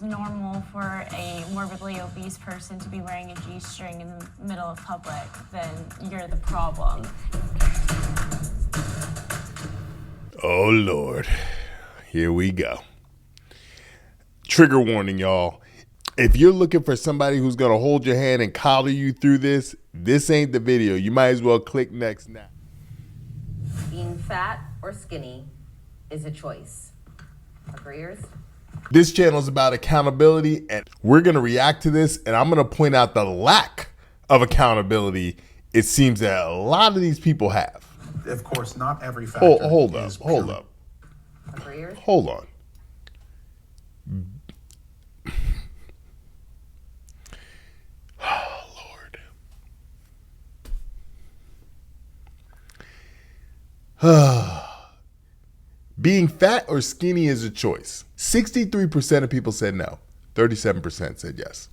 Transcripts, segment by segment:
normal for a morbidly obese person to be wearing a G-string in the middle of public, then you're the problem. Oh, Lord. Here we go. Trigger warning, y'all. If you're looking for somebody who's going to hold your hand and coddle you through this, this ain't the video. You might as well click next now. Being fat or skinny is a choice. Agreeers? This channel is about accountability, and we're going to react to this, and I'm going to point out the lack of accountability it seems that a lot of these people have. Of course, not every factor. Hold up. Agreeers? Hold on. Oh, Lord. Being fat or skinny is a choice. 63% of people said no. 37% said yes.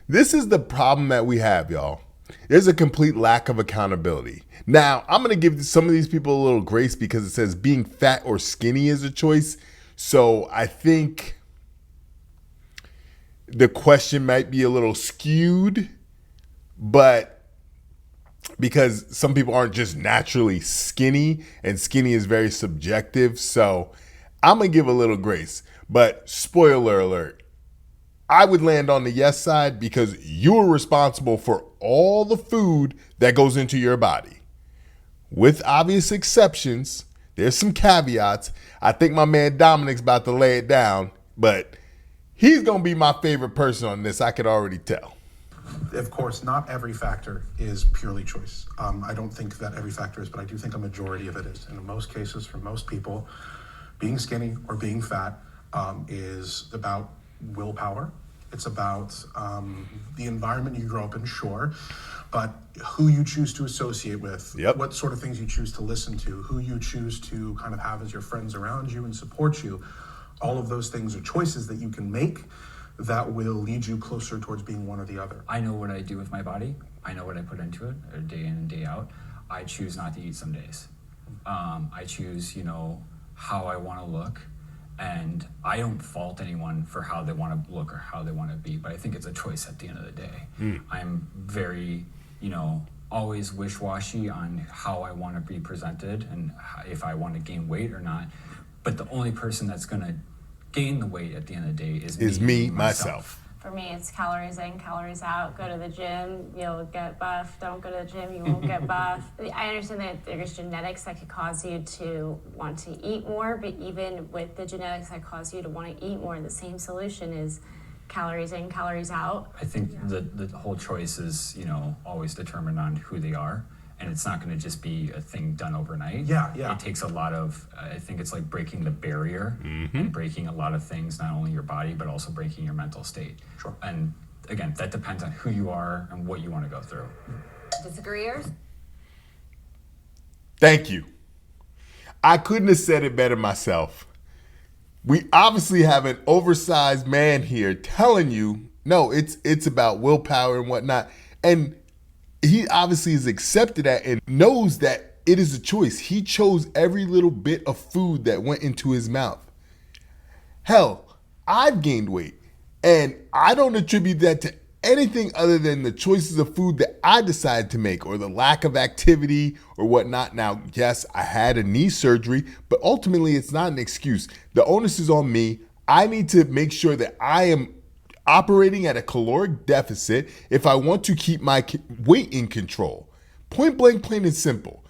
This is the problem that we have, y'all. There's a complete lack of accountability. Now, I'm going to give some of these people a little grace because it says being fat or skinny is a choice. So I think the question might be a little skewed, but because some people aren't just naturally skinny, and skinny is very subjective. So I'm going to give a little grace. But spoiler alert, I would land on the yes side because you're responsible for all the food that goes into your body. With obvious exceptions, there's some caveats. I think my man Dominic's about to lay it down, but he's going to be my favorite person on this. I could already tell. Of course, not every factor is purely choice. I don't think that every factor is, but I do think a majority of it is. And in most cases, for most people, being skinny or being fat is about willpower. It's about the environment you grow up in, sure, but who you choose to associate with, what sort of things you choose to listen to, who you choose to kind of have as your friends around you and support you. All of those things are choices that you can make that will lead you closer towards being one or the other. I know what I do with my body. I know what I put into it day in and day out. I choose not to eat some days. I choose, how I want to look. And I don't fault anyone for how they want to look or how they want to be, but I think it's a choice at the end of the day. I'm very, always wish-washy on how I want to be presented and if I want to gain weight or not. But the only person that's going to gain the weight at the end of the day is me, myself. For me, it's calories in, calories out. Go to the gym, you'll get buff. Don't go to the gym, you won't get buff. I understand that there's genetics that could cause you to want to eat more, but even with the genetics that cause you to want to eat more, the same solution is calories in, calories out. I think the whole choice is, always determined on who they are. And it's not going to just be a thing done overnight. Yeah. It takes a lot of, I think it's like breaking the barrier and breaking a lot of things, not only your body, but also breaking your mental state. Sure. And again, that depends on who you are and what you want to go through. Disagreeers? Thank you. I couldn't have said it better myself. We obviously have an oversized man here telling you, no, it's about willpower and whatnot. And he obviously has accepted that and knows that it is a choice. He chose every little bit of food that went into his mouth. Hell, I've gained weight, and I don't attribute that to anything other than the choices of food that I decided to make or the lack of activity or whatnot. Now, yes, I had a knee surgery, but ultimately it's not an excuse. The onus is on me. I need to make sure that I am operating at a caloric deficit if I want to keep my weight in control. Point blank, plain and simple.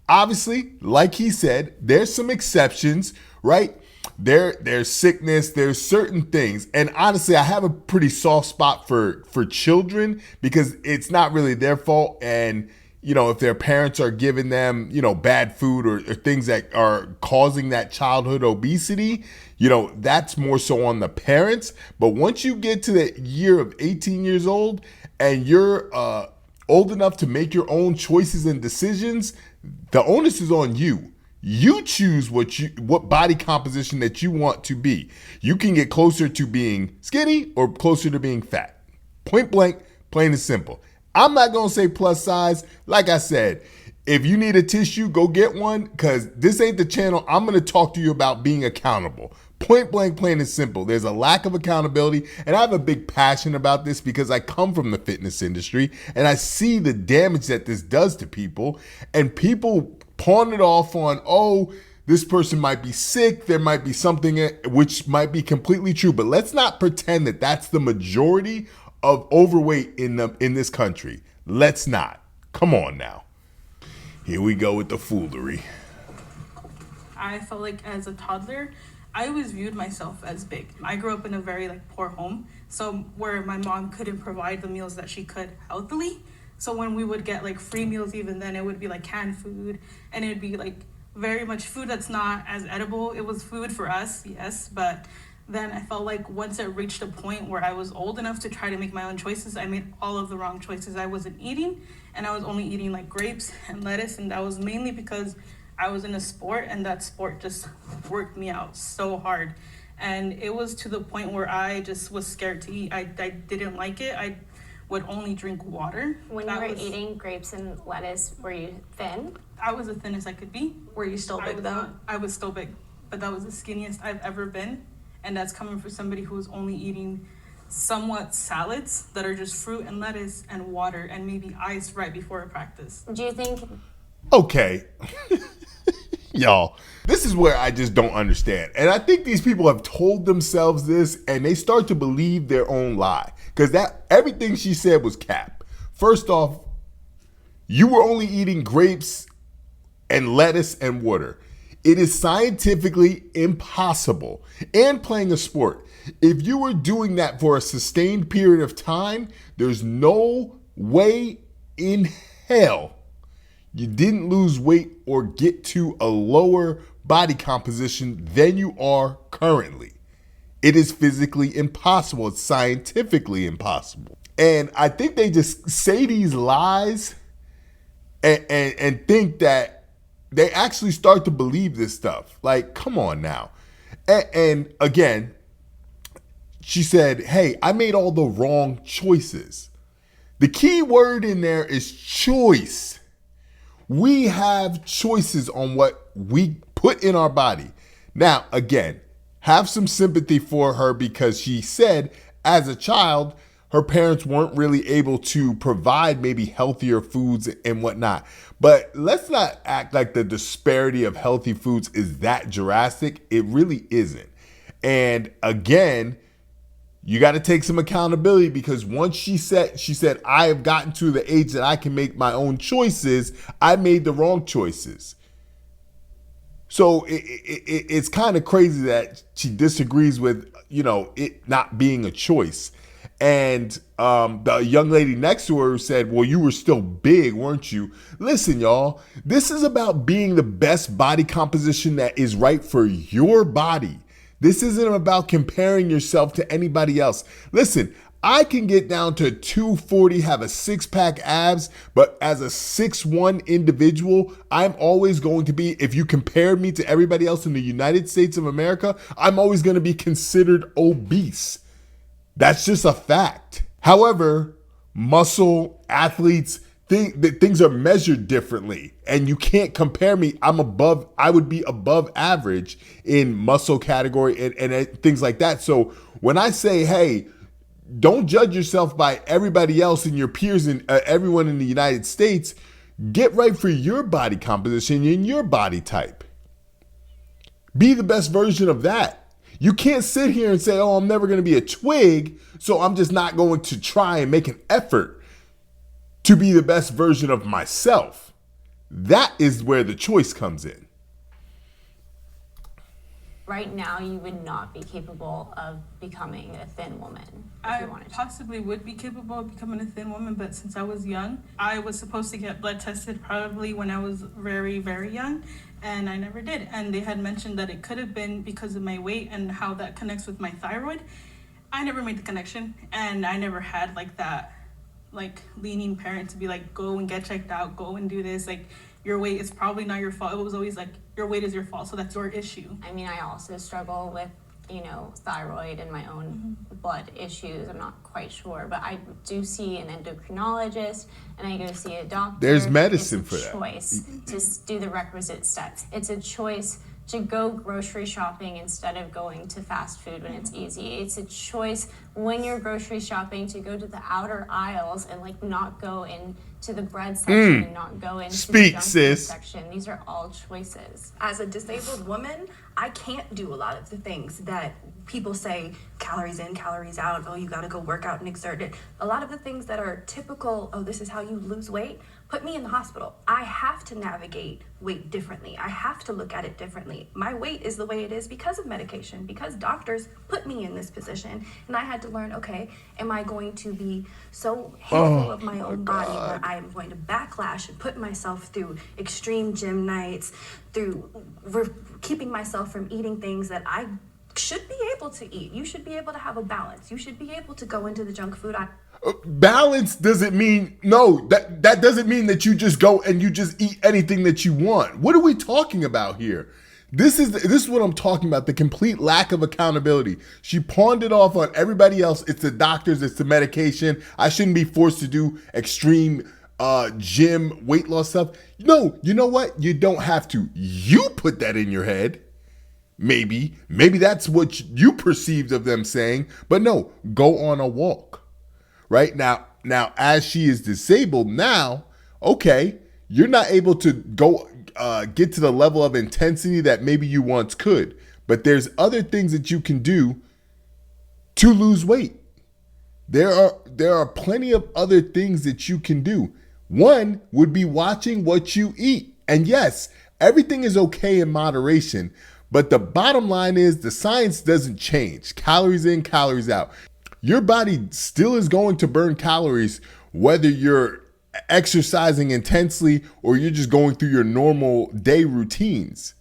Obviously, like he said, there's some exceptions, right? There's sickness, there's certain things. And honestly, I have a pretty soft spot for children because it's not really their fault. And, if their parents are giving them, bad food or things that are causing that childhood obesity, that's more so on the parents. But once you get to the year of 18 years old and you're old enough to make your own choices and decisions, the onus is on you. You choose what body composition that you want to be. You can get closer to being skinny or closer to being fat. Point blank, plain and simple. I'm not going to say plus size. Like I said, if you need a tissue, go get one because this ain't the channel. I'm going to talk to you about being accountable. Point blank, plain and simple. There's a lack of accountability, and I have a big passion about this because I come from the fitness industry and I see the damage that this does to people, and people pawn it off on, oh, this person might be sick, there might be something, which might be completely true, but let's not pretend that that's the majority of overweight in this country. Let's not. Come on now. Here we go with the foolery. I felt like as a toddler, I always viewed myself as big. I grew up in a very poor home, so where my mom couldn't provide the meals that she could healthily. So when we would get free meals, even then it would be canned food, and it'd be very much food that's not as edible. It was food for us, yes, but then I felt like once it reached a point where I was old enough to try to make my own choices, I made all of the wrong choices. I wasn't eating, and I was only eating grapes and lettuce, and that was mainly because I was in a sport, and that sport just worked me out so hard. And it was to the point where I just was scared to eat. I didn't like it. I would only drink water. When you were eating grapes and lettuce, were you thin? I was the thinnest I could be. Were you still big though? I was still big, but that was the skinniest I've ever been. And that's coming from somebody who was only eating somewhat salads that are just fruit and lettuce and water and maybe ice right before a practice. Do you think... Okay. Y'all, this is where I just don't understand. And I think these people have told themselves this and they start to believe their own lie. Because everything she said was cap. First off, you were only eating grapes and lettuce and water. It is scientifically impossible. And playing a sport, if you were doing that for a sustained period of time, there's no way in hell you didn't lose weight or get to a lower body composition than you are currently. It is physically impossible. It's scientifically impossible. And I think they just say these lies and think that they actually start to believe this stuff. Come on now. And again, she said, hey, I made all the wrong choices. The key word in there is choice. We have choices on what we put in our body. Now, again, have some sympathy for her because she said as a child, her parents weren't really able to provide maybe healthier foods and whatnot. But let's not act like the disparity of healthy foods is that drastic. It really isn't. And again, you got to take some accountability because once she said, I have gotten to the age that I can make my own choices. I made the wrong choices. So it's kind of crazy that she disagrees with, it not being a choice. And the young lady next to her said, well, you were still big, weren't you? Listen, y'all, this is about being the best body composition that is right for your body. This isn't about comparing yourself to anybody else. Listen, I can get down to 240, have a six-pack abs, but as a 6'1" individual, I'm always going to be, if you compare me to everybody else in the United States of America, I'm always going to be considered obese. That's just a fact. However, muscle athletes, things are measured differently, and you can't compare me. I would be above average in muscle category and things like that. So when I say, hey, don't judge yourself by everybody else and your peers and everyone in the United States, get right for your body composition and your body type. Be the best version of that. You can't sit here and say, oh, I'm never going to be a twig, so I'm just not going to try and make an effort to be the best version of myself. That is where the choice comes in. Right now, you would not be capable of becoming a thin woman if I you wanted to. possibly would be capable of becoming a thin woman, but since I was young, I was supposed to get blood tested probably when I was very, very young, and I never did. And they had mentioned that it could have been because of my weight and how that connects with my thyroid. I never made the connection, and I never had that leaning parent to be go and get checked out, go and do this, your weight is probably not your fault. It was always your weight is your fault, so that's your issue. I mean, I also struggle with, thyroid and my own blood issues. I'm not quite sure, but I do see an endocrinologist and I go see a doctor. There's medicine it's for a that. choice to do the requisite steps. It's a choice to go grocery shopping instead of going to fast food when it's easy. It's a choice when you're grocery shopping to go to the outer aisles and like not go into the bread section and not go into the junk food section. These are all choices. As a disabled woman, I can't do a lot of the things that people say, calories in, calories out, oh, you gotta go work out and exert it. A lot of the things that are typical, oh, this is how you lose weight, put me in the hospital. I have to navigate weight differently. I have to look at it differently. My weight is the way it is because of medication, because doctors put me in this position. And I had to learn, okay, am I going to be so hateful of my own body that I am going to backlash and put myself through extreme gym nights, through keeping myself from eating things that I should be able to eat. You should be able to have a balance. You should be able to go into the junk food. Balance doesn't mean, no, that doesn't mean that you just go and you just eat anything that you want. What are we talking about here? This is what I'm talking about, the complete lack of accountability. She pawned it off on everybody else. It's the doctors, it's the medication. I shouldn't be forced to do extreme gym weight loss stuff. No, you know what? You don't have to. You put that in your head. Maybe that's what you perceived of them saying, but no, go on a walk. Right now, as she is disabled now, okay, you're not able to go get to the level of intensity that maybe you once could, but there's other things that you can do to lose weight. There are plenty of other things that you can do. One would be watching what you eat. And yes, everything is okay in moderation, but the bottom line is the science doesn't change. Calories in, calories out. Your body still is going to burn calories whether you're exercising intensely or you're just going through your normal day routines.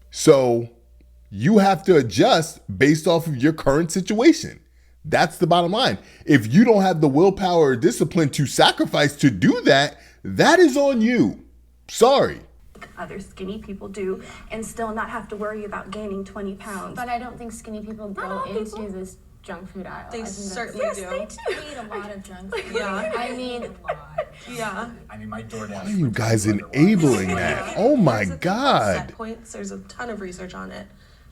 So you have to adjust based off of your current situation. That's the bottom line. If you don't have the willpower or discipline to sacrifice to do that, that is on you. Sorry. Other skinny people do, and still not have to worry about gaining 20 pounds. But I don't think skinny people go into this junk food aisle. They certainly do. They do. We eat a lot of junk food. Yeah. I mean, Yeah. I mean, my DoorDash. Why are you guys enabling that? Oh my There's a couple of God. set points. There's a ton of research on it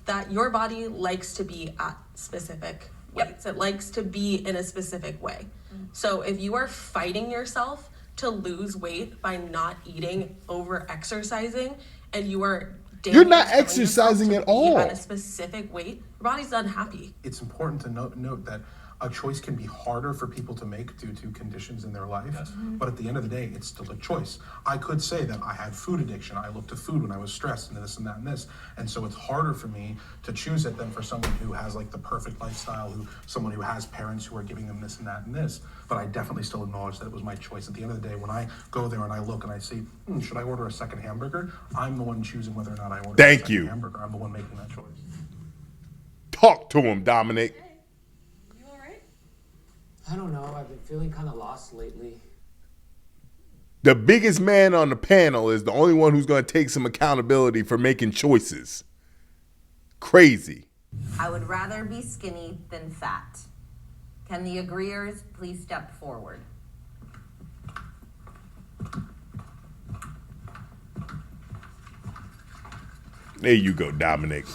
that your body likes to be at specific weights. It likes to be in a specific way. So if you are fighting yourself to lose weight by not eating, over exercising, and you are You're not telling yourself exercising to at be all. at a specific weight, your body's unhappy. It's important to note that a choice can be harder for people to make due to conditions in their life. Yes. But at the end of the day, it's still a choice. I could say that I had food addiction. I looked to food when I was stressed and this and that and this. And so it's harder for me to choose it than for someone who has like the perfect lifestyle, someone who has parents who are giving them this and that and this. But I definitely still acknowledge that it was my choice. At the end of the day, when I go there and I look and I see, should I order a second hamburger? I'm the one choosing whether or not I order a second hamburger. I'm the one making that choice. Talk to him, Dominic. You all right? I don't know. I've been feeling kind of lost lately. The biggest man on the panel is the only one who's going to take some accountability for making choices. Crazy. I would rather be skinny than fat. Can the agreeers please step forward? There you go, Dominic.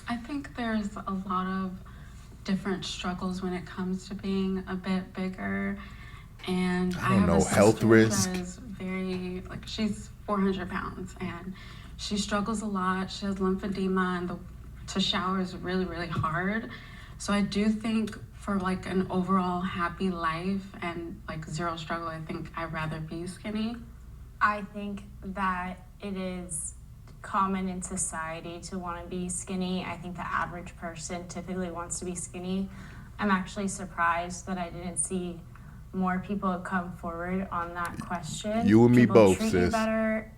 I think there's a lot of different struggles when it comes to being a bit bigger, and I have know, a sister health risk. that is very, like, she's 400 pounds and she struggles a lot. She has lymphedema, and to shower is really, really hard. So I do think for like an overall happy life and like zero struggle, I think I'd rather be skinny. I think that it is common in society to want to be skinny. I think the average person typically wants to be skinny. I'm actually surprised that I didn't see more people come forward on that question. You and me People both, treat you sis. better.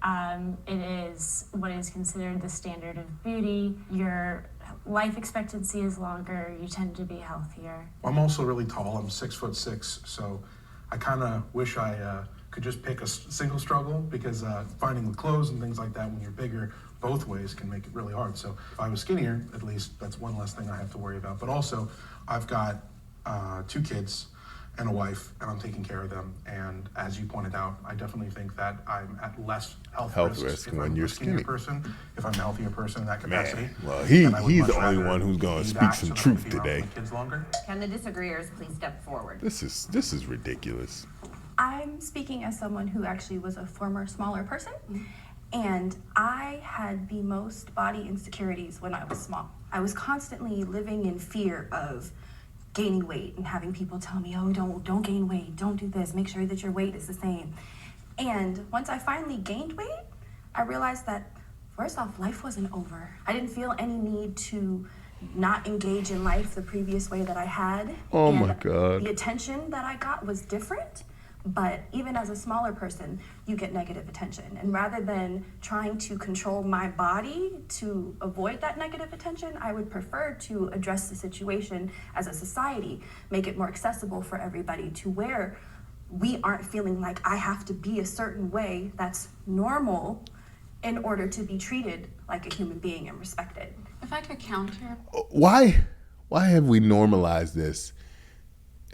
It is what is considered the standard of beauty. Your life expectancy is longer. You tend to be healthier. I'm also really tall. I'm 6'6", so I kind of wish I could just pick a single struggle, because finding the clothes and things like that when you're bigger both ways can make it really hard. So if I was skinnier, at least that's one less thing I have to worry about. But also, I've got 2 kids, and a wife, and I'm taking care of them. And as you pointed out, I definitely think that I'm at less health risks if when I'm you're a skinnier skinny. person, if I'm a healthier person in that capacity. Man, well, then I would he's much the only rather one who's going to be speak that some so that I truth can be around today. my kids longer. Can the disagreeers please step forward? This is ridiculous. I'm speaking as someone who actually was a former smaller person, and I had the most body insecurities when I was small. I was constantly living in fear of gaining weight and having people tell me, oh, don't gain weight, don't do this, make sure that your weight is the same. And once I finally gained weight, I realized that, first off, life wasn't over. I didn't feel any need to not engage in life the previous way that I had. Oh and my God. The attention that I got was different. But even as a smaller person, you get negative attention. And rather than trying to control my body to avoid that negative attention, I would prefer to address the situation as a society, make it more accessible for everybody to where we aren't feeling like I have to be a certain way that's normal in order to be treated like a human being and respected. If I could counter, Why have we normalized this?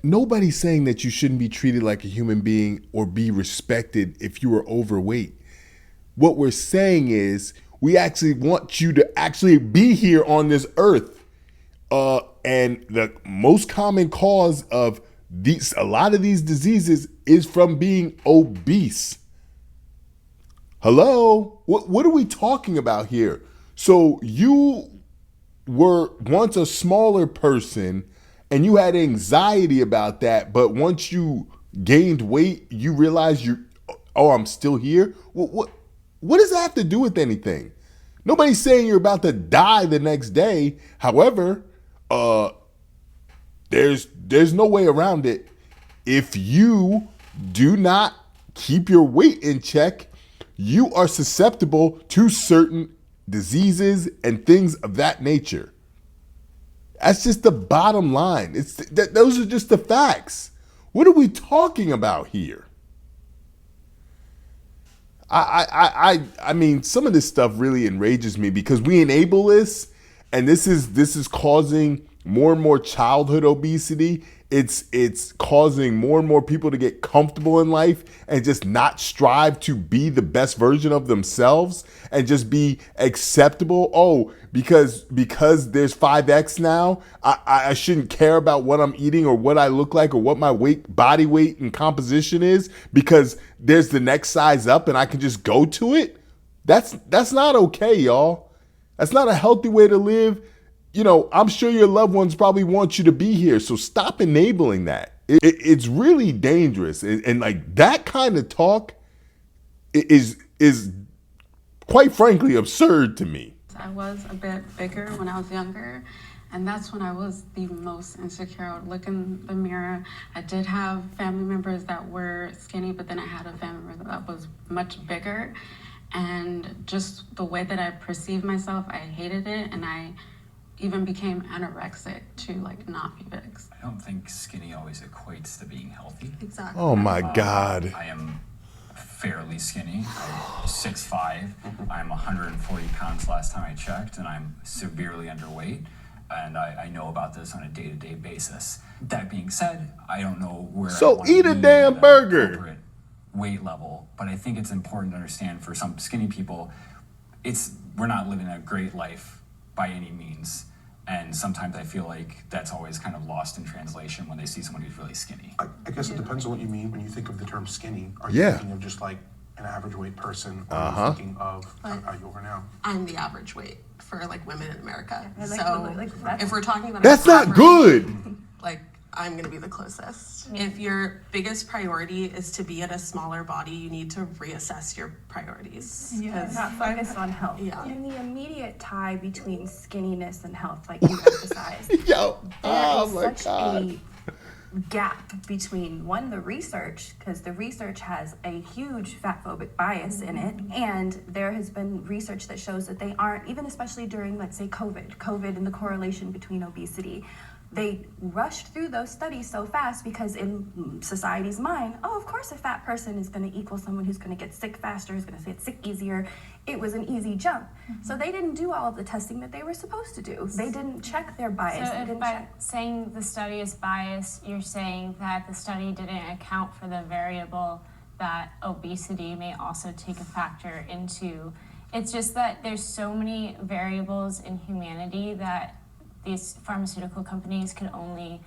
Nobody's saying that you shouldn't be treated like a human being or be respected if you are overweight. What we're saying is we actually want you to actually be here on this earth. And the most common cause of a lot of these diseases is from being obese. Hello? What are we talking about here? So you were once a smaller person and you had anxiety about that, but once you gained weight, you realized I'm still here? What does that have to do with anything? Nobody's saying you're about to die the next day. However, there's no way around it. If you do not keep your weight in check, you are susceptible to certain diseases and things of that nature. That's just the bottom line. Those are just the facts. What are we talking about here? I mean, some of this stuff really enrages me because we enable this, and this is causing more and more childhood obesity. It's causing more and more people to get comfortable in life and just not strive to be the best version of themselves and just be acceptable. Oh, because there's 5X now, I shouldn't care about what I'm eating or what I look like or what my body weight and composition is because there's the next size up and I can just go to it. That's not okay, y'all. That's not a healthy way to live. You know, I'm sure your loved ones probably want you to be here. So stop enabling that. It's really dangerous. And like that kind of talk is quite frankly absurd to me. I was a bit bigger when I was younger, and that's when I was the most insecure. I would look in the mirror. I did have family members that were skinny, but then I had a family member that was much bigger. And just the way that I perceived myself, I hated it, and I even became anorexic to like not be big. I don't think skinny always equates to being healthy. Exactly. Oh my God. I am fairly skinny. I'm 6'5". I'm 140 pounds last time I checked, and I'm severely underweight. And I know about this on a day-to-day basis. That being said, I don't know where. So I wanna eat a be damn at an burger. appropriate weight level, but I think it's important to understand for some skinny people, we're not living a great life by any means. And sometimes I feel like that's always kind of lost in translation when they see someone who's really skinny. I guess it depends on what you mean when you think of the term skinny. Are you Yeah. thinking of just like an average weight person, or are you thinking of how you are now? I'm the average weight for like women in America. Yeah, So if we're talking about That's an not average, good. like I'm gonna be the closest. If your biggest priority is to be in a smaller body, you need to reassess your priorities. Not focused on health. Yeah. And the immediate tie between skinniness and health, like you emphasized, Yo, oh there my is such God. a gap between the research, because the research has a huge fat phobic bias in it, and there has been research that shows that they aren't, even especially during, let's say, COVID and the correlation between obesity. They rushed through those studies so fast because in society's mind, oh, of course a fat person is going to equal someone who's going to get sick faster, who's going to get sick easier. It was an easy jump. So they didn't do all of the testing that they were supposed to do. They didn't check their bias. So They if didn't by check. saying the study is biased, you're saying that the study didn't account for the variable that obesity may also take a factor into. It's just that there's so many variables in humanity that these pharmaceutical companies can only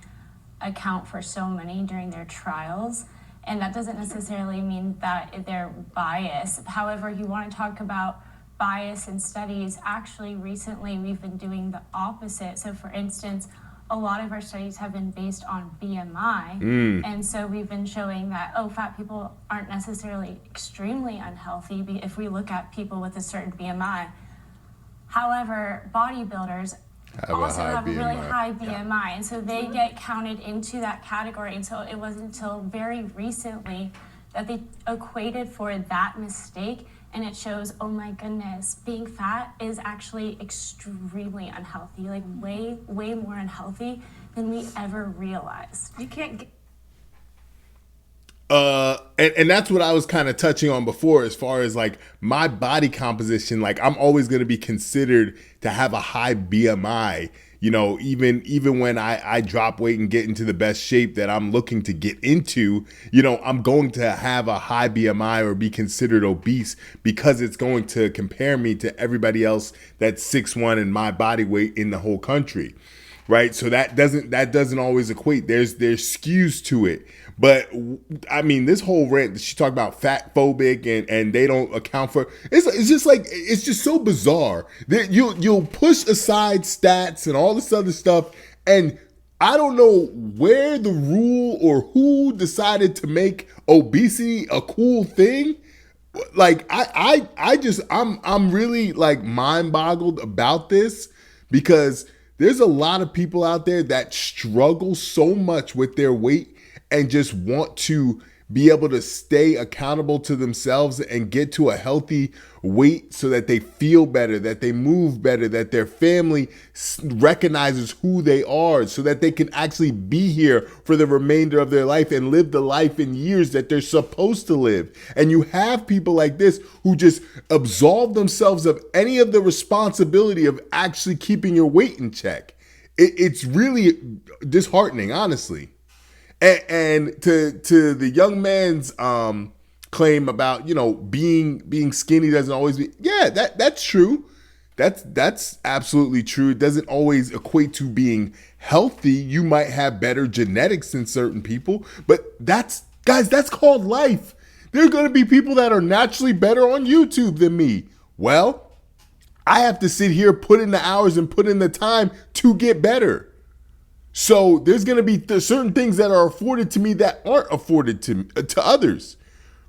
account for so many during their trials. And that doesn't necessarily mean that they're biased. However, you want to talk about bias in studies. Actually, recently we've been doing the opposite. So for instance, a lot of our studies have been based on BMI. And so we've been showing that, fat people aren't necessarily extremely unhealthy if we look at people with a certain BMI. However, bodybuilders also have a really high BMI, and so they get counted into that category. And so it wasn't until very recently that they equated for that mistake, and it shows, oh my goodness, being fat is actually extremely unhealthy, like way, way more unhealthy than we ever realized. You can't get. And that's what I was kind of touching on before, as far as like my body composition. Like, I'm always going to be considered to have a high BMI, you know, even when I drop weight and get into the best shape that I'm looking to get into, you know, I'm going to have a high BMI or be considered obese, because it's going to compare me to everybody else that's 6'1" and my body weight in the whole country. Right. So that doesn't always equate. There's skews to it. But I mean, this whole rant, she talked about fat phobic and they don't account for, it's just like, it's just so bizarre that you'll push aside stats and all this other stuff. And I don't know where the rule or who decided to make obesity a cool thing. Like, I'm really like mind boggled about this, because there's a lot of people out there that struggle so much with their weight and just want to be able to stay accountable to themselves and get to a healthy weight so that they feel better, that they move better, that their family recognizes who they are, so that they can actually be here for the remainder of their life and live the life in years that they're supposed to live. And you have people like this who just absolve themselves of any of the responsibility of actually keeping your weight in check. It's really disheartening, honestly. And to the young man's claim about, you know, being skinny doesn't always be, that's true. That's absolutely true. It doesn't always equate to being healthy. You might have better genetics than certain people, but that's called life. There are going to be people that are naturally better on YouTube than me. Well, I have to sit here, put in the hours and put in the time to get better. So there's going to be certain things that are afforded to me that aren't afforded to others,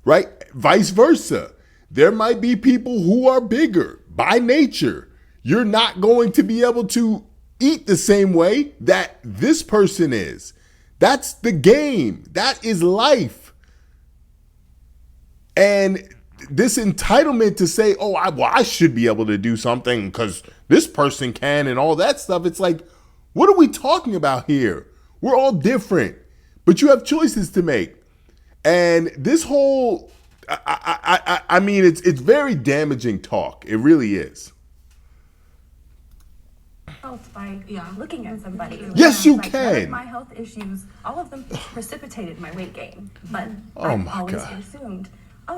right? Vice versa. There might be people who are bigger by nature. You're not going to be able to eat the same way that this person is. That's the game. That is life. And this entitlement to say, I should be able to do something because this person can and all that stuff. It's like, what are we talking about here? We're all different, but you have choices to make. And this whole, I mean, it's very damaging talk. It really is. Health by looking at somebody. Yes, you like, can. None of my health issues, all of them precipitated my weight gain. But Oh I my always God. assumed,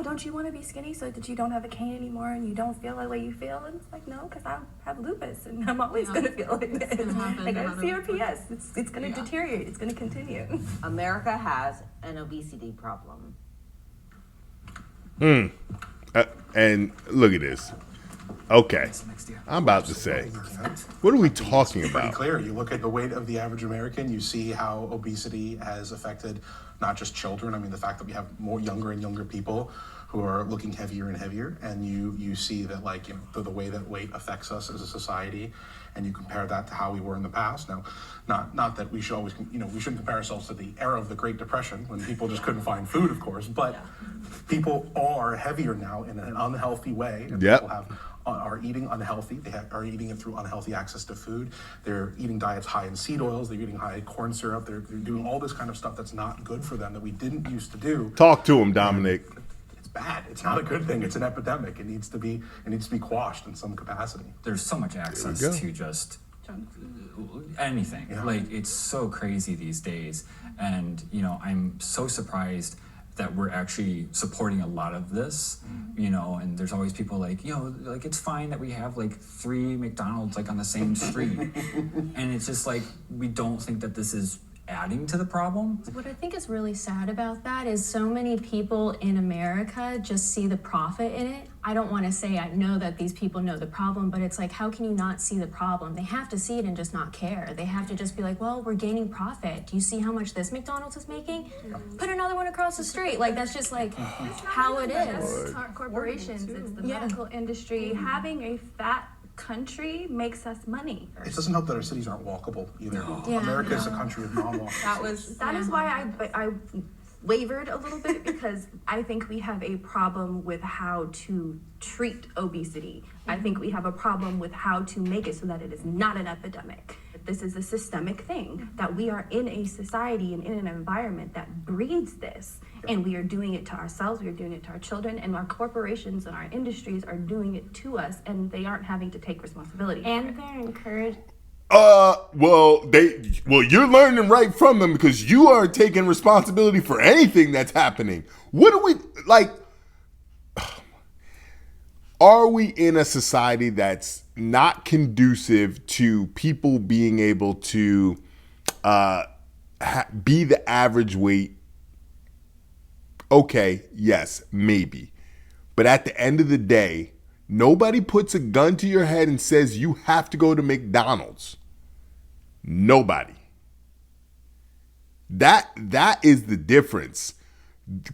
don't you want to be skinny so that you don't have a cane anymore and you don't feel the way you feel? And it's like, no, because I have lupus and I'm always going to feel like this. Like I have CRPS. It's going to deteriorate. It's going to continue. America has an obesity problem. And look at this. Okay. I'm about to say, what are we talking Pretty about? clear. You look at the weight of the average American, you see how obesity has affected not just children. I mean, the fact that we have more younger and younger people who are looking heavier and heavier, and you see that, like, you know, the way that weight affects us as a society, and you compare that to how we were in the past. Now, not that we should always, you know, we shouldn't compare ourselves to the era of the Great Depression when people just couldn't find food, of course, but people are heavier now in an unhealthy way, and Yep. people have are eating unhealthy. They are eating it through unhealthy access to food. They're eating diets high in seed oils. They're eating high in corn syrup. They're doing all this kind of stuff that's not good for them that we didn't used to do. Talk to him, Dominic. It's bad. It's not a good thing. It's an epidemic. It needs to be quashed in some capacity. There's so much access to just anything. Yeah. Like, it's so crazy these days. And, you know, I'm so surprised that we're actually supporting a lot of this, you know, and there's always people like, you know, like, it's fine that we have like 3 McDonald's like on the same street. And it's just like, we don't think that this is adding to the problem. What I think is really sad about that is so many people in America just see the profit in it. I don't want to say I know that these people know the problem, but it's like, how can you not see the problem? They have to see it and just not care. They have to just be like, well, we're gaining profit. Do you see how much this McDonald's is making? Put another one across the street. Like, that's just like how it is. Corporations, it's the medical industry. Having a fat country makes us money. It doesn't help that our cities aren't walkable either. America is a country of non-walkable. That is why I wavered a little bit, because I think we have a problem with how to treat obesity. I think we have a problem with how to make it so that it is not an epidemic. This is a systemic thing, that we are in a society and in an environment that breeds this. And we are doing it to ourselves, we are doing it to our children, and our corporations and our industries are doing it to us, and they aren't having to take responsibility. And they're encouraged. Well, you're learning right from them, because you are taking responsibility for anything that's happening. What do we like? Are we in a society that's not conducive to people being able to be the average weight? Okay, yes, maybe. But at the end of the day, nobody puts a gun to your head and says you have to go to McDonald's. Nobody. That is the difference.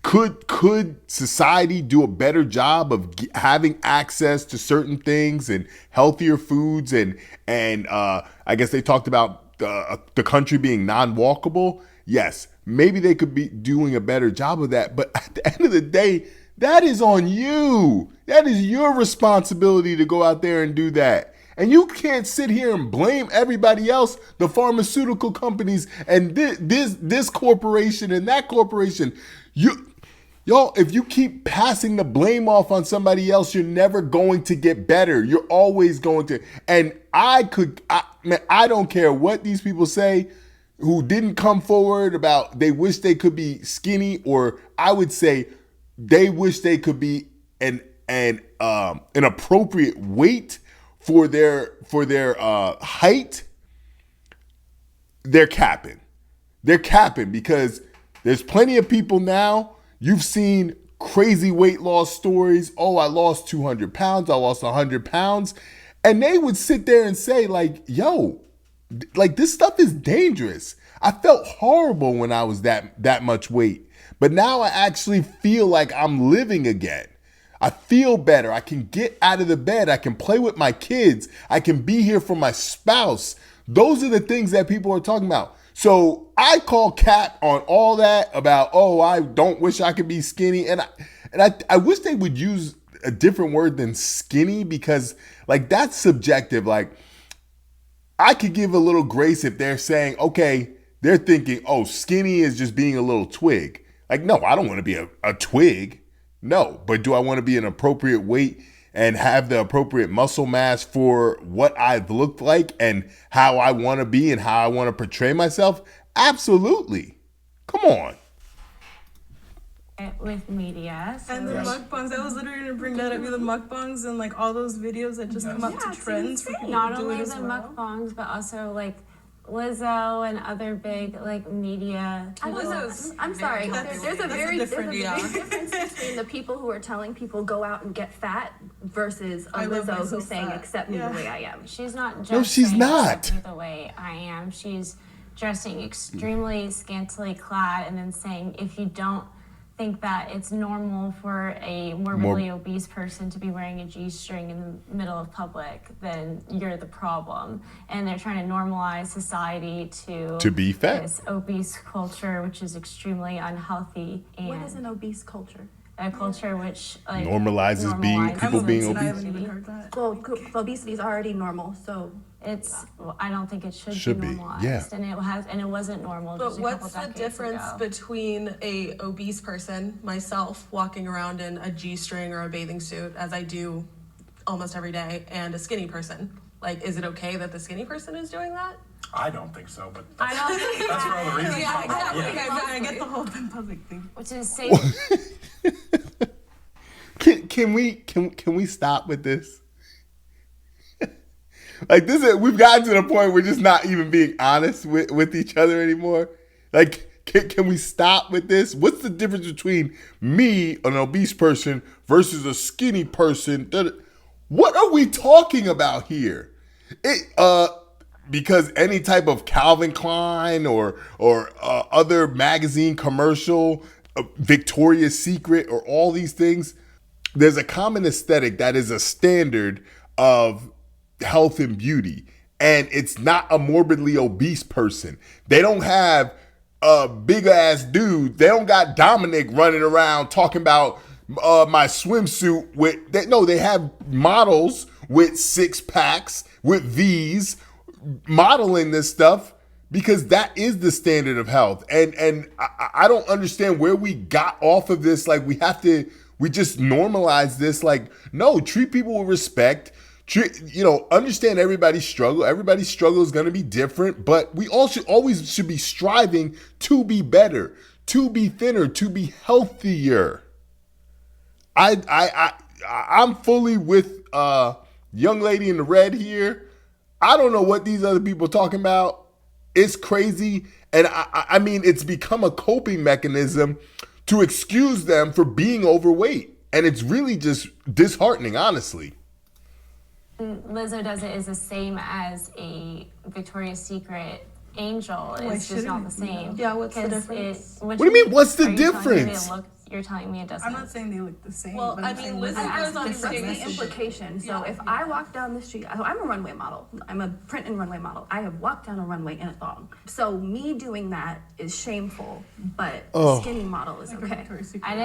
Could society do a better job of having access to certain things and healthier foods and I guess they talked about the country being non-walkable? Yes, maybe they could be doing a better job of that. But at the end of the day, that is on you. That is your responsibility to go out there and do that. And you can't sit here and blame everybody else, the pharmaceutical companies and this corporation and that corporation. Y'all, if you keep passing the blame off on somebody else, you're never going to get better. You're always going to. And I don't care what these people say who didn't come forward about they wish they could be skinny, or I would say they wish they could be an appropriate weight for their height. They're capping. They're capping, because there's plenty of people now. You've seen crazy weight loss stories. Oh, I lost 200 pounds. I lost 100 pounds. And they would sit there and say like, yo, like, this stuff is dangerous. I felt horrible when I was that much weight. But now I actually feel like I'm living again. I feel better. I can get out of the bed. I can play with my kids. I can be here for my spouse. Those are the things that people are talking about. So I call cap on all that about, oh, I don't wish I could be skinny. And I wish they would use a different word than skinny, because like, that's subjective. Like, I could give a little grace if they're saying, okay, they're thinking, oh, skinny is just being a little twig. Like, no, I don't want to be a twig. No, but do I want to be an appropriate weight and have the appropriate muscle mass for what I've looked like and how I want to be and how I want to portray myself? Absolutely. Come on. With media. So and the mukbangs, I was literally going to bring that up, the mukbangs and like all those videos that just come up to trends for people not to do only it as the well. mukbangs, but also like Lizzo and other big like media people. I'm sorry. There's a very big different, difference between the people who are telling people go out and get fat versus a Lizzo who's saying accept me the way I am. She's not just No, she's saying not. accept me the way I am. She's dressing extremely scantily clad and then saying, if you don't think that it's normal for a morbidly obese person to be wearing a G-string in the middle of public, then you're the problem. And they're trying to normalize society to be fat. This obese culture, which is extremely unhealthy. And What is an obese culture? a culture which like Normalizes being people being I obese. haven't even heard that. Well, obesity is already normal, so Well, I don't think it should be, be normalized, yeah. and it wasn't normal. But just a couple what's the decades difference ago. between a obese person, myself, walking around in a G-string or a bathing suit, as I do almost every day, and a skinny person? Like, is it okay that the skinny person is doing that? I don't think so, but I don't think that's for all the reasons. Yeah, exactly. I get the whole public thing. which is safe. Can we stop with this? Like we've gotten to the point we're just not even being honest with each other anymore. Like, can we stop with this? What's the difference between me, an obese person, versus a skinny person? What are we talking about here? Because any type of Calvin Klein or other magazine commercial, Victoria's Secret, or all these things, there's a common aesthetic that is a standard of health and beauty, and it's not a morbidly obese person. They don't have a big ass dude. They don't got Dominic running around talking about my swimsuit with. They have models with six packs with V's modeling this stuff because that is the standard of health. And I don't understand where we got off of this. Like we just normalize this. Like, no, treat people with respect. Understand everybody's struggle. Everybody's struggle is going to be different, but we all always should be striving to be better, to be thinner, to be healthier. I'm fully with young lady in the red here. I don't know what these other people are talking about. It's crazy. And I mean, it's become a coping mechanism to excuse them for being overweight. And it's really just disheartening, honestly. Lizzo does it is the same as a Victoria's Secret angel. It's just not the same. Yeah, what's the difference? What do you mean, what's the difference? You're telling me it doesn't. I'm not saying they look the same. Well, but I I'm mean, saying Lizzo goes on that's the stage. implication. So if I walk down the street, I'm a runway model. I'm a print and runway model. I have walked down a runway in a thong. So me doing that is shameful, but a skinny model is okay. I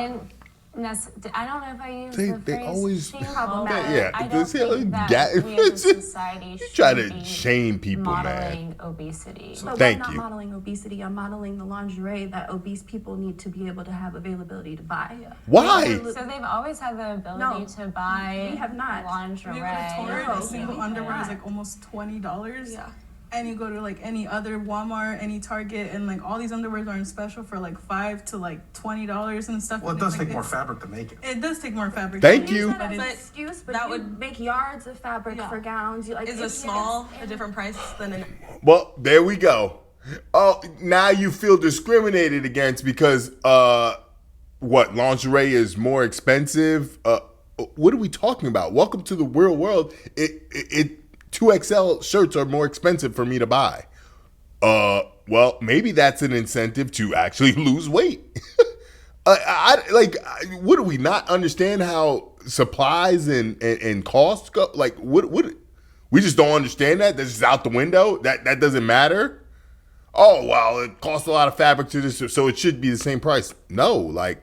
don't know if I use They the phrase always shameful, problematic. but Yeah, I don't this hell think that ga- we as a society should try to be shame people, modeling man. obesity. But Thank I'm not you. modeling obesity. I'm modeling the lingerie that obese people need to be able to have availability to buy. Why? So they've always had the ability to buy we have not. lingerie. You go to Torrid, a No, single we underwear is cannot. like almost $20. Yeah. And you go to like any other Walmart, any Target, and like all these underwears are on special for like $5 to like $20 and stuff. Well, it and does it's take like, more fabric to make it. It does take more fabric. Thank to make you. it, That as But an it's, excuse, but that you would- make yards of fabric Yeah. for gowns. You like Is a it's- small a different price than an? Well, there we go. Oh, now you feel discriminated against because lingerie is more expensive? What are we talking about? Welcome to the real world. It 2XL shirts are more expensive for me to buy. Well, maybe that's an incentive to actually lose weight. What do we not understand how supplies and costs go? Like, what? We just don't understand that. That's just out the window. That doesn't matter. Oh, well, it costs a lot of fabric to this, so it should be the same price. No, like,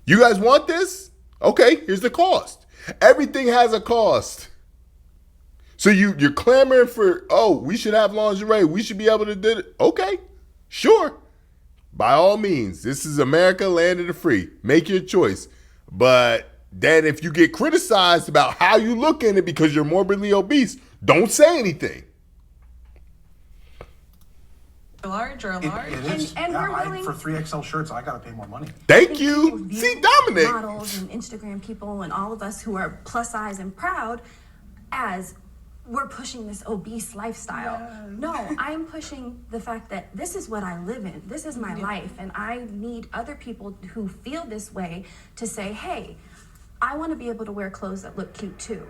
you guys want this? Okay, here's the cost. Everything has a cost. So you're clamoring for, we should have lingerie. We should be able to do it. Okay, sure. By all means, this is America, land of the free. Make your choice. But then if you get criticized about how you look in it because you're morbidly obese, don't say anything. Large or a large? It is. And we're willing- for 3XL shirts, I gotta pay more money. Thank people you. view See, Dominic. models and Instagram people and all of us who are plus size and proud as we're pushing this obese lifestyle. No, I'm pushing the fact that this is what I live in. This is my life, and I need other people who feel this way to say, hey, I want to be able to wear clothes that look cute too.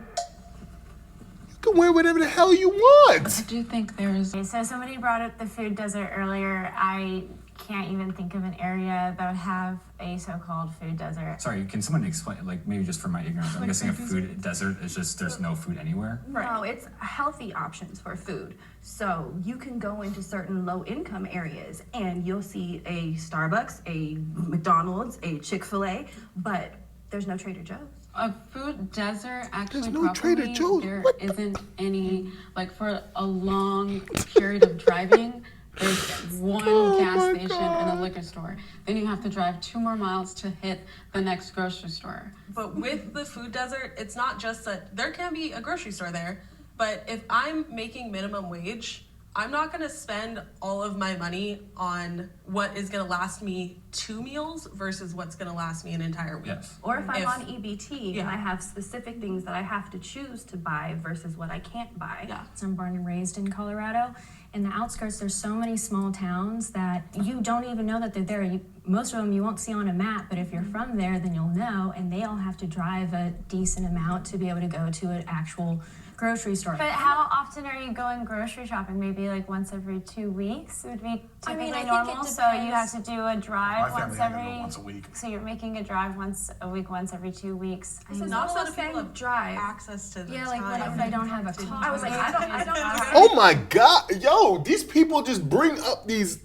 can wear whatever the hell you want. I do think there's So somebody brought up the food desert earlier. I can't even think of an area that would have a so-called food desert. Sorry, can someone explain, like maybe just for my ignorance, I'm guessing a food desert is just there's no food anywhere? No, it's healthy options for food. So you can go into certain low-income areas and you'll see a Starbucks, a McDonald's, a Chick-fil-A, but there's no Trader Joe's. a food desert. Actually, There's no Trader properly, Joe's. there What the- isn't any, like for a long period of driving, there's one gas station and a liquor store. Then you have to drive 2 more miles to hit the next grocery store. But with the food desert, it's not just that there can be a grocery store there, but if I'm making minimum wage, I'm not gonna spend all of my money on what is gonna last me 2 meals versus what's gonna last me an entire week. Yes. Or if I'm If- on EBT and yeah. I have specific things that I have to choose to buy versus what I can't buy. Yeah. I'm born and raised in Colorado. In the outskirts, there's so many small towns that you don't even know that they're there. Most of them you won't see on a map, but if you're from there, then you'll know, and they all have to drive a decent amount to be able to go to an actual grocery store. But how often are you going grocery shopping? Maybe like once every 2 weeks would be typically I think normal. it So you have to do a drive My once family, I go every. once a week. So you're making a drive once a week, once every 2 weeks. I mean, Not a lot of almost people saying have drive. access to the yeah, like what time if I don't have a to- car? I was like, I don't Oh my God, yo, these people just bring up these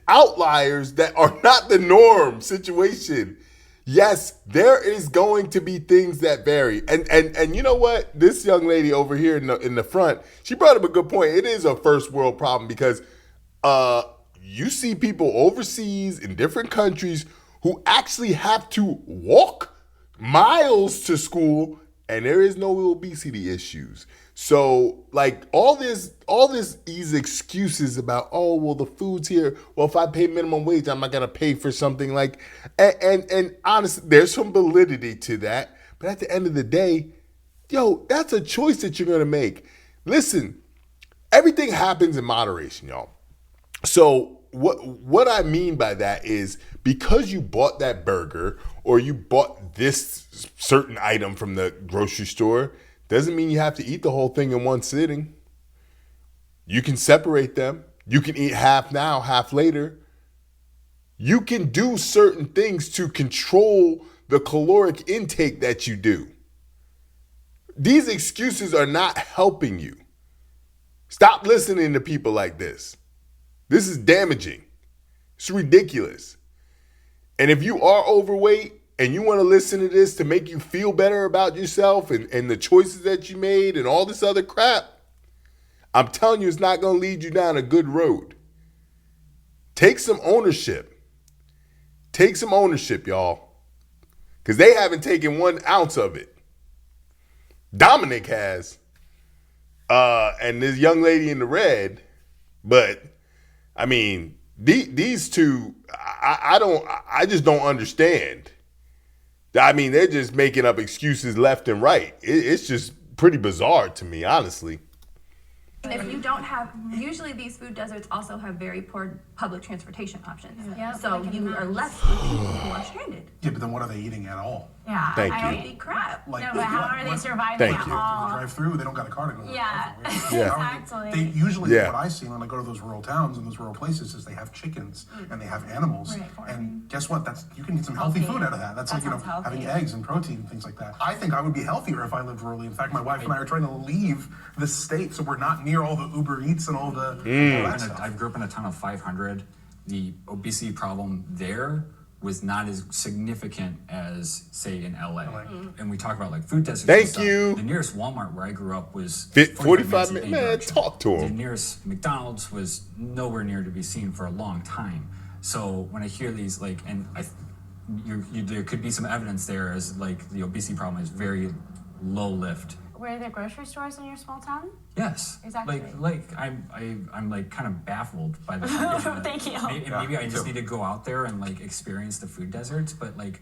outliers that are not the norm situation. Yes, there is going to be things that vary. And you know what? This young lady over here in the front, she brought up a good point. It is a first world problem because you see people overseas in different countries who actually have to walk miles to school, and there is no obesity issues. So like all these excuses about, oh well, the food's here. Well, if I pay minimum wage, I'm not gonna pay for something like and honestly, there's some validity to that. But at the end of the day, yo, that's a choice that you're gonna make. Listen, everything happens in moderation, y'all. So what I mean by that is because you bought that burger or you bought this certain item from the grocery store doesn't mean you have to eat the whole thing in one sitting. You can separate them. You can eat half now, half later. You can do certain things to control the caloric intake that you do. These excuses are not helping you. Stop listening to people like this. This is damaging. It's ridiculous. And if you are overweight and you want to listen to this to make you feel better about yourself and the choices that you made and all this other crap, I'm telling you, it's not going to lead you down a good road. Take some ownership. Take some ownership, y'all. Because they haven't taken 1 ounce of it. Dominic has. And this young lady in the red. But, I mean, these two, I just don't understand. I mean, they're just making up excuses left and right. It's just pretty bizarre to me, honestly. If you don't have, usually these food deserts also have very poor public transportation options. Yeah, So I can you are imagine. left with people who are stranded. Yeah, but then what are they eating at all? Yeah. Thank I you. don't- Eat crap. Like, No, but how are they surviving Thank at you. all? drive through, they don't got a car to go to. Yeah. Yeah. Exactly. They usually, Yeah. what I see when I go to those rural towns and those rural places is they have chickens and they have animals. Right. And guess what? You can get some healthy food out of that. That's That like, sounds healthy. having eggs and protein and things like that. I think I would be healthier if I lived rurally. In fact, my wife and I are trying to leave the state so we're not near all the Uber Eats and all the all that stuff. I grew up in a town of 500. The obesity problem there was not as significant as, say, in LA. And we talk about like food deserts. Thank and stuff. you. The nearest Walmart where I grew up was 45 minutes in minutes. Man, direction. talk to The him. nearest McDonald's was nowhere near to be seen for a long time. So when I hear these, like, and there could be some evidence there as like the obesity problem is very low lift. Were there grocery stores in your small town? Yes. Exactly. Like I'm like kind of baffled by the condition that- Thank you. Maybe I just need to go out there and like experience the food deserts, but like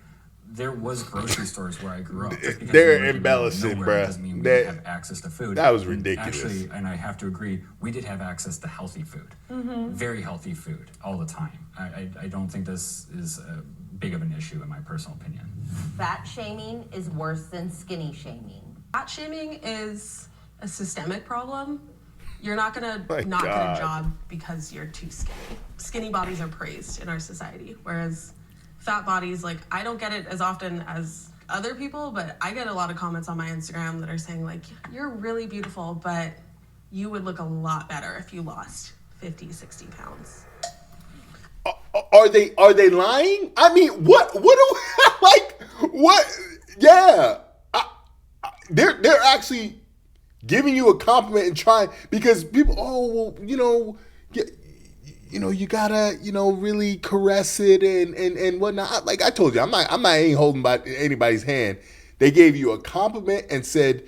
there was grocery stores where I grew up. Just because They're we live in the middle of embellishing, nowhere bruh. doesn't mean we That- have access to food. that was And ridiculous. Actually, and I have to agree, we did have access to healthy food, very healthy food all the time. I don't think this is big of an issue in my personal opinion. Fat shaming is worse than skinny shaming. Fat shaming is a systemic problem, you're not gonna My not get God. a job because you're too skinny. Skinny bodies are praised in our society, whereas fat bodies, like, I don't get it as often as other people, but I get a lot of comments on my Instagram that are saying, like, you're really beautiful, but you would look a lot better if you lost 50, 60 pounds. Are they lying? I mean, what do like what? Yeah, they're actually giving you a compliment and trying, because people, oh well, you gotta really caress it and whatnot. Like I told you, I'm not ain't holding by anybody's hand. They gave you a compliment and said,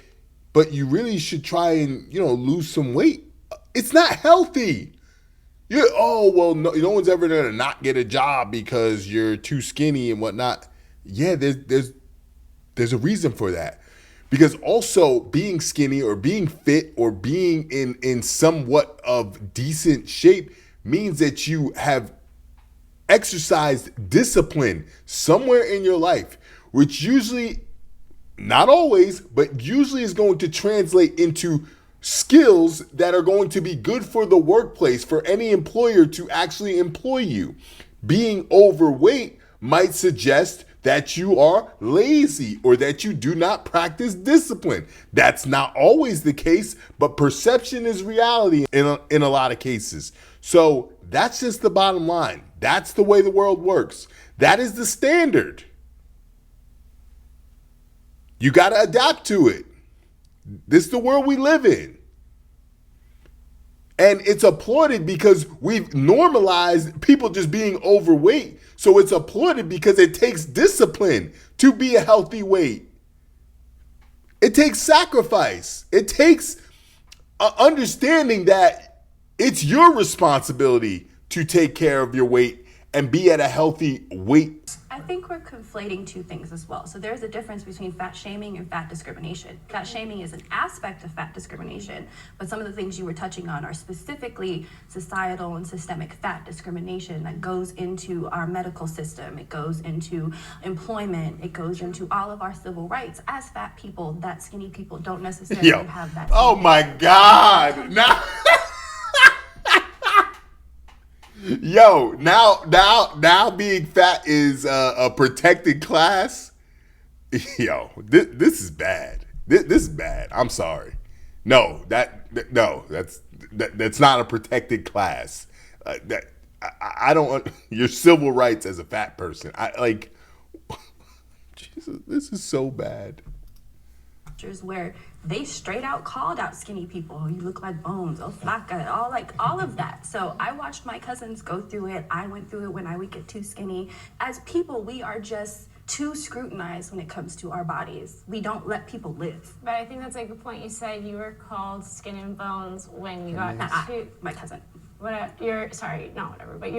but you really should try and lose some weight. It's not healthy. No one's ever gonna not get a job because you're too skinny and whatnot. Yeah, there's a reason for that. Because also being skinny or being fit or being in somewhat of decent shape means that you have exercised discipline somewhere in your life, which usually, not always, but usually is going to translate into skills that are going to be good for the workplace, for any employer to actually employ you. Being overweight might suggest that you are lazy or that you do not practice discipline. That's not always the case, but perception is reality in a lot of cases. So that's just the bottom line. That's the way the world works. That is the standard. You got to adapt to it. This is the world we live in. And it's applauded because we've normalized people just being overweight. So it's applauded because it takes discipline to be a healthy weight. It takes sacrifice. It takes understanding that it's your responsibility to take care of your weight and be at a healthy weight. I think we're conflating two things as well. So there's a difference between fat shaming and fat discrimination. Fat shaming is an aspect of fat discrimination, but some of the things you were touching on are specifically societal and systemic fat discrimination that goes into our medical system. It goes into employment. It goes into all of our civil rights. As fat people, that skinny people don't necessarily have that. Oh my God. Now now being fat is a protected class. This is bad. This is bad. I'm sorry. That's not a protected class. I don't. Your civil rights as a fat person. Jesus, this is so bad. Where they straight out called out skinny people. Oh, you look like bones. Oh, flaca. All of that. So I watched my cousins go through it. I went through it when I would get too skinny. As people, we are just too scrutinized when it comes to our bodies. We don't let people live. But I think that's a good point. You said you were called skin and bones when you got my cousin. But your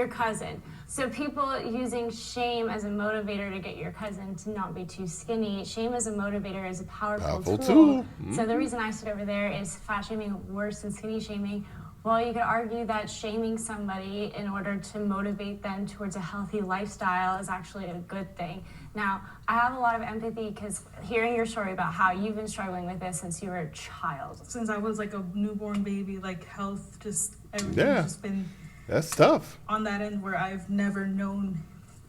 cousin. So people using shame as a motivator to get your cousin to not be too skinny. Shame as a motivator is a powerful tool. Mm-hmm. So the reason I stood over there is fat shaming worse than skinny shaming. Well, you could argue that shaming somebody in order to motivate them towards a healthy lifestyle is actually a good thing. Now, I have a lot of empathy because hearing your story about how you've been struggling with this since you were a child. Since I was like a newborn baby, like health, just everything's just been that's tough. On that end where I've never known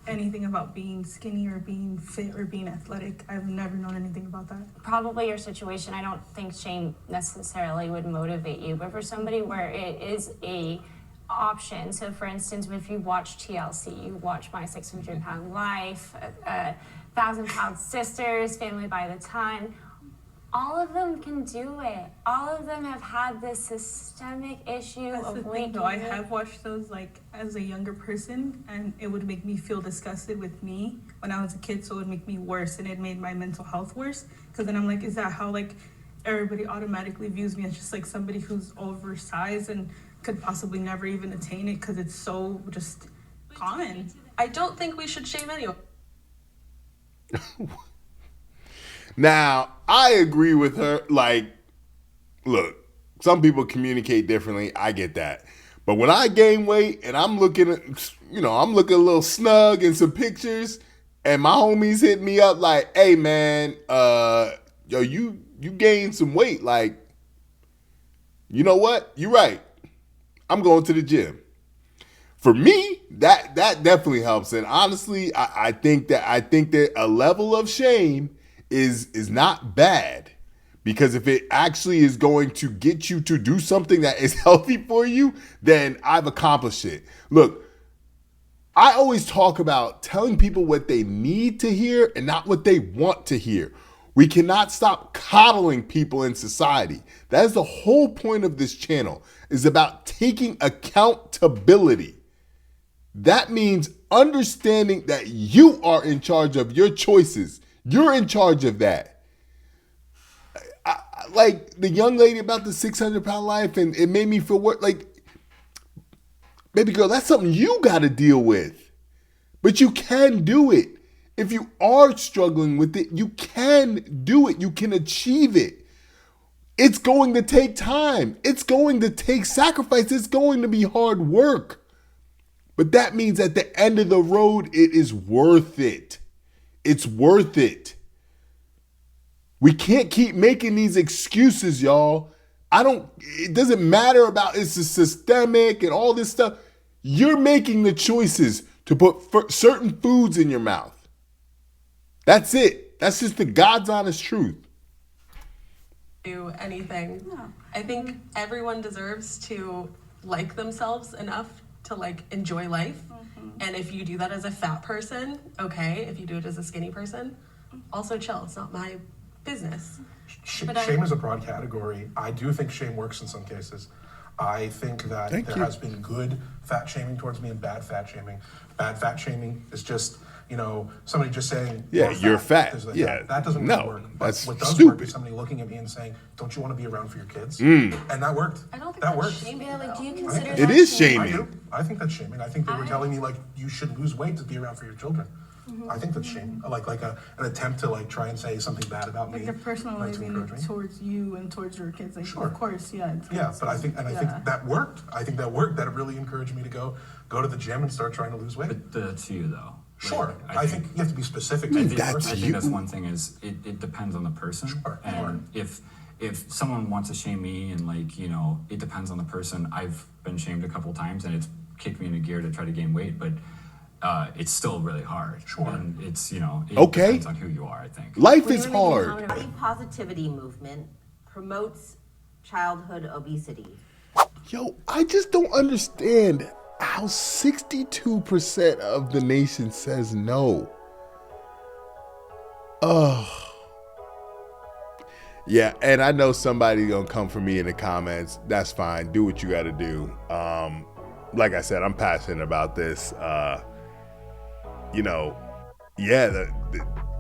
anything about being skinny or being fit or being athletic. I've never known anything about that. Probably your situation, I don't think shame necessarily would motivate you, but for somebody where it is a option. So for instance, if you watch TLC, you watch My 600 Pound Life, 1,000 Pound Sisters, Family by the Ton, all of them can do it. All of them have had this systemic issue of weight gain. I have watched those like as a younger person, and it would make me feel disgusted with me when I was a kid, so it would make me worse, and it made my mental health worse. Because then I'm like, is that how like everybody automatically views me as just like somebody who's oversized and could possibly never even attain it because it's so just common? I don't think we should shame anyone. Now, I agree with her. Like, look, some people communicate differently. I get that. But when I gain weight and I'm looking at, I'm looking a little snug in some pictures and my homies hit me up like, hey man, you gained some weight. Like, you know what? You're right. I'm going to the gym. For me, that definitely helps. And honestly, I think that a level of shame is not bad, because if it actually is going to get you to do something that is healthy for you, then I've accomplished it. Look, I always talk about telling people what they need to hear and not what they want to hear. We cannot stop coddling people in society. That is the whole point of this channel, is about taking accountability. That means understanding that you are in charge of your choices. You're in charge of that. Like the young lady about the 600-pound life, and it made me feel like, baby girl, that's something you got to deal with. But you can do it. If you are struggling with it, you can do it. You can achieve it. It's going to take time. It's going to take sacrifice. It's going to be hard work. But that means at the end of the road, it is worth it. It's worth it. We can't keep making these excuses, y'all. It doesn't matter about it's a systemic and all this stuff. You're making the choices to put certain foods in your mouth. That's it. That's just the God's honest truth. Do anything. I think everyone deserves to like themselves enough to like enjoy life. And if you do that as a fat person, okay. If you do it as a skinny person, also chill. It's not my business. Shame is a broad category. I do think shame works in some cases. I think that there has been good fat shaming towards me and bad fat shaming. Bad fat shaming is just, somebody just saying, you're fat. That doesn't really work. But what does stupid. work is somebody looking at me and saying, don't you want to be around for your kids? And that worked. I don't think that that's worked. shaming. Yeah, like, do you though. consider It that is shaming? I shaming. do. I think that's shaming. I think they were telling me like you should lose weight to be around for your children. I think that's shaming. Like an attempt to like try and say something bad about me. Like they're personalizing it towards you and towards your kids. Like, Sure. Of course, yeah. But I think that worked. I think that worked. That really encouraged me to go to the gym and start trying to lose weight. But that's you though. Sure. Like, I think you have to be specific. I to think, the I person. think that's one thing is it depends on the person. Sure. And if someone wants to shame me and it depends on the person. I've been shamed a couple times and it's kicked me into gear to try to gain weight, but it's still really hard. Sure. And it's, it Okay. depends on who you are, I think. Life is hard. The body positivity movement promotes childhood obesity. Yo, I just don't understand how 62% of the nation says no. Yeah, and I know somebody gonna come for me in the comments. That's fine. Do what you gotta do. Like I said, I'm passionate about this.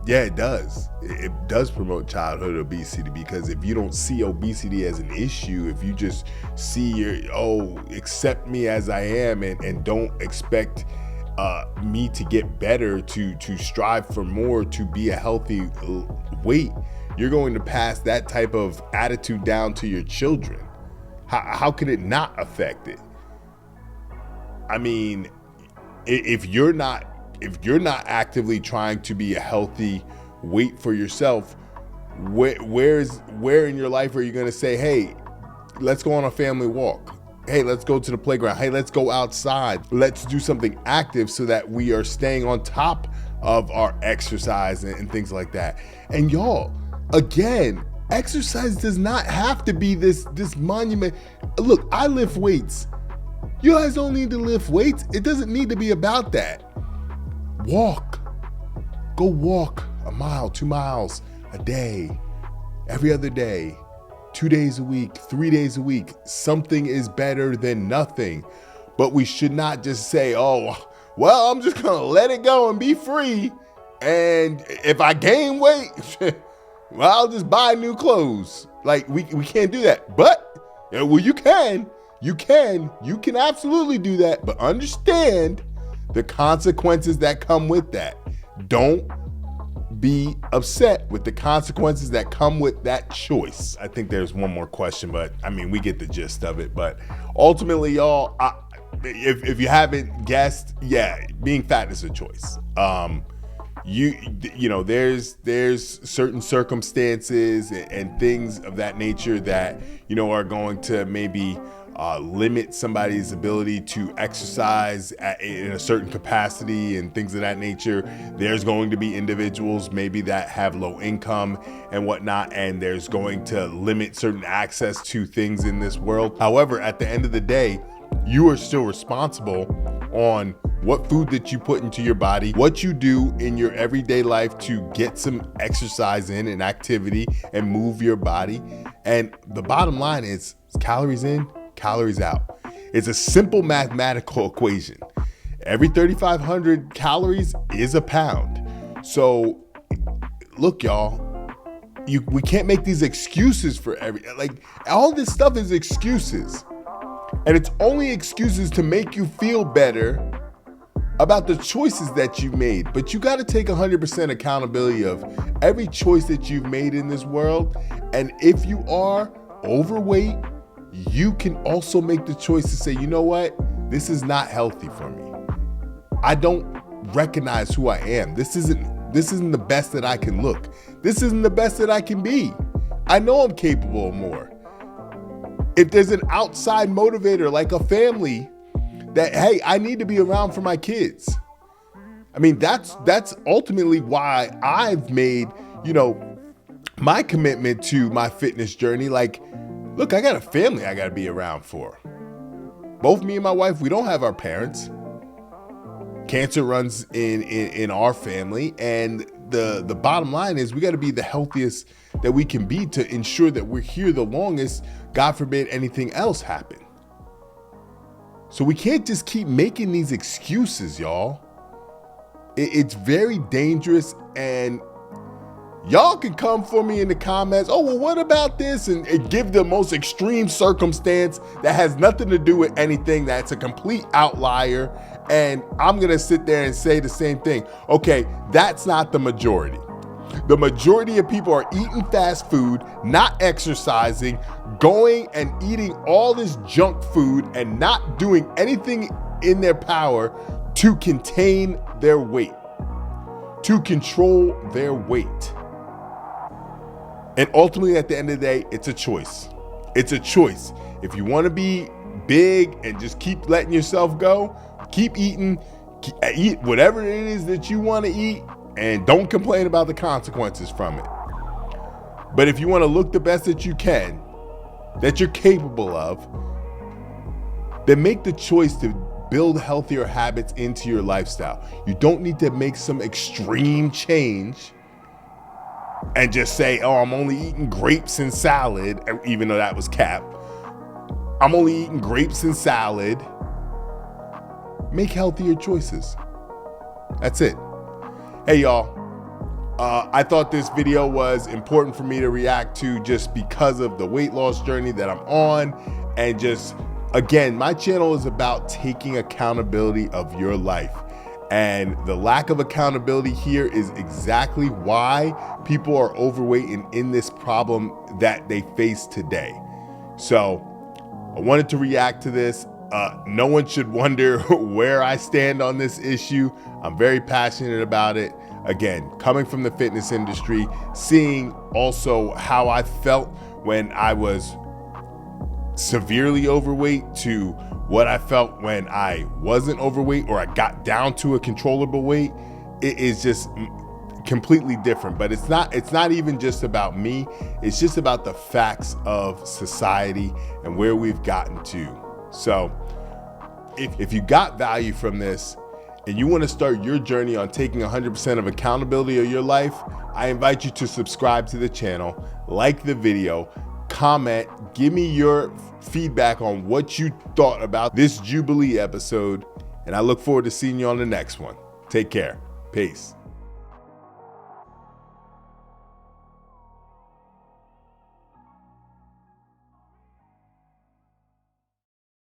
It does. It does promote childhood obesity, because if you don't see obesity as an issue, if you just see accept me as I am and don't expect me to get better, to strive for more, to be a healthy weight, you're going to pass that type of attitude down to your children. How could it not affect it? I mean, if you're not actively trying to be a healthy weight for yourself, where in your life are you going to say, hey, let's go on a family walk? Hey, let's go to the playground. Hey, let's go outside. Let's do something active so that we are staying on top of our exercise and things like that. And y'all, again, exercise does not have to be this monument. Look, I lift weights. You guys don't need to lift weights. It doesn't need to be about that. Walk. Go walk a mile, 2 miles a day, every other day, 2 days a week, 3 days a week. Something is better than nothing. But we should not just say, I'm just going to let it go and be free. And if I gain weight, well, I'll just buy new clothes. Like, we can't do that. But, you can. You can absolutely do that. But understand the consequences that come with that. Don't be upset with the consequences that come with that choice. I think there's one more question, but I mean, we get the gist of it. But ultimately, y'all, if you haven't guessed, being fat is a choice. you know, there's certain circumstances and things of that nature that, you know, are going to maybe limit somebody's ability to exercise in a certain capacity and things of that nature. There's going to be individuals maybe that have low income and whatnot, and there's going to limit certain access to things in this world. However, at the end of the day, you are still responsible on what food that you put into your body, what you do in your everyday life to get some exercise in and activity and move your body. And the bottom line is calories in, calories out. It's a simple mathematical equation. Every 3,500 calories is a pound. So look, y'all, we can't make these excuses for all this stuff is excuses. And it's only excuses to make you feel better about the choices that you've made. But you got to take 100% accountability of every choice that you've made in this world. And if you are overweight, you can also make the choice to say, you know what? This is not healthy for me. I don't recognize who I am. This isn't the best that I can look. This isn't the best that I can be. I know I'm capable of more. If there's an outside motivator like a family that, hey, I need to be around for my kids. I mean, that's ultimately why I've made, you know, my commitment to my fitness journey. Like, look, I got a family I got to be around for. Both me and my wife, we don't have our parents. Cancer runs in our family, and the bottom line is we got to be the healthiest that we can be to ensure that we're here the longest, God forbid anything else happen. So we can't just keep making these excuses, y'all. It's very dangerous, and y'all can come for me in the comments. Oh, well, what about this? And give the most extreme circumstance that has nothing to do with anything, that's a complete outlier. And I'm going to sit there and say the same thing. Okay, that's not the majority. The majority of people are eating fast food, not exercising, going and eating all this junk food and not doing anything in their power to contain their weight, to control their weight. And ultimately, at the end of the day, it's a choice. It's a choice. If you want to be big and just keep letting yourself go, keep eating, eat whatever it is that you want to eat, and don't complain about the consequences from it. But if you want to look the best that you can, that you're capable of, then make the choice to build healthier habits into your lifestyle. You don't need to make some extreme change and just say, oh, I'm only eating grapes and salad, even though that was cap. I'm only eating grapes and salad. Make healthier choices. That's it. Hey, y'all. I thought this video was important for me to react to just because of the weight loss journey that I'm on. And just, again, my channel is about taking accountability of your life. And the lack of accountability here is exactly why people are overweight and in this problem that they face today. So I wanted to react to this. No one should wonder where I stand on this issue. I'm very passionate about it. Again, coming from the fitness industry, seeing also how I felt when I was severely overweight to what I felt when I wasn't overweight or I got down to a controllable weight, it is just completely different. But it's not even just about me. It's just about the facts of society and where we've gotten to. So if you got value from this and you want to start your journey on taking 100% of accountability of your life, I invite you to subscribe to the channel, like the video, comment, give me your feedback on what you thought about this Jubilee episode, and I look forward to seeing you on the next one. Take care. Peace.